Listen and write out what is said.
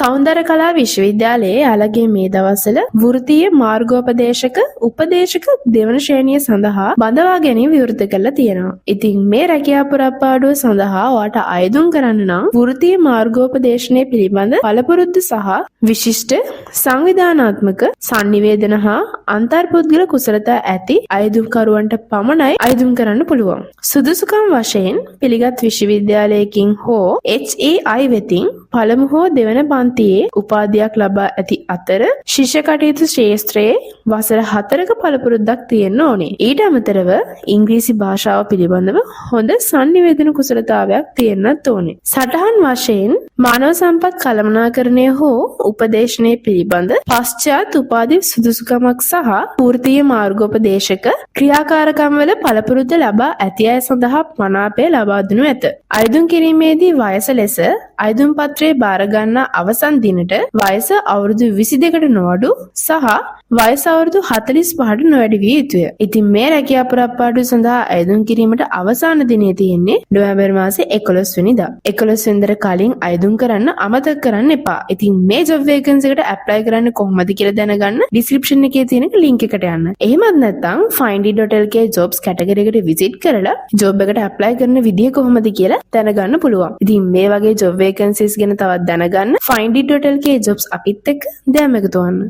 සෞන්දර්ය කලා විශ්වවිද්‍යාලයේ යාළගේ මේ දවස්වල වෘත්තීය මාර්ගෝපදේශක උපදේශක දෙවන ශ්‍රේණිය සඳහා බඳවා ගැනීම විවෘත කරලා තියෙනවා. ඉතින් මේ රැකියා පුරප්පාඩුව සඳහා ඔයාට අයදුම් කරන්න නම් වෘත්තීය මාර්ගෝපදේශනය පිළිබඳ පළපුරුද්ද සහ විශිෂ්ට සංවිධානාත්මක sannivedana හා අන්තර්පුද්ගල කුසලතා ඇති අයදුම්කරුවන්ට පමණයි අයදුම් කරන්න පුළුවන්. සුදුසුකම් වශයෙන් පිළිගත් විශ්වවිද්‍යාලයකින් හෝ HEI වෙතින් පළමු හෝ දෙවන පන්තියේ උපාධියක් ලබා ඇති අතර ශිෂ්‍ය කටයුතු ශාස්ත්‍රයේ වසර 4ක පළපුරුද්දක් තියෙන්න ඕනේ. ඊට අමතරව ඉංග්‍රීසි භාෂාව පිළිබඳව හොඳ sannivedana කුසලතාවයක් තියෙන්නත් ඕනේ. සටහන් වශයෙන් මානව සම්පත් කළමනාකරණය හෝ උපදේශනය පිළිබඳ පශ්චාත් උපාධි සුදුසුකමක් සහ වෘත්තීය මාර්ගෝපදේශක ක්‍රියාකාරකම් වල පළපුරුද්ද ලබා ඇති අය සඳහා මනාපය ලබා දෙනු ඇත. අයදුම් කිරීමේදී වයස ලෙස අයදුම් පත්‍රයේ බාර ගන්නා අවසන් දිනට වයස අවුරුදු 22කට නොඅඩු සහ වයස අවුරුදු 45ට නොවැඩි විය යුතුය. ඉතින් මේ රැකියා පුරප්පාඩුව සඳහා අයදුම් කිරීමට අවසාන දිනය තියෙන්නේ නොවැම්බර් මාසේ 11 වෙනිදා. 11 වෙනිදාට කලින් අයදුම් කරන්න අමතක කරන්න එපා. ඉතින් මේ ජොබ් වේකන්සි එකට ඇප්ලයි කරන්න කොහොමද කියලා දැනගන්න ඩිස්ක්‍රිප්ෂන් එකේ තියෙන ලින්ක් එකට යන්න. එහෙමත් නැත්නම් findy.lk jobs category එකට visit කරලා ජොබ් එකට ඇප්ලයි කරන විදිය කොහොමද කියලා දැනගන්න පුළුවන්. ඉතින් මේ වගේ ජොබ් වේකන්සිස් ගැන තවත් දැනගන්න findy.lk jobs අපිත් එක්ක දැන් එකතු වෙන්න.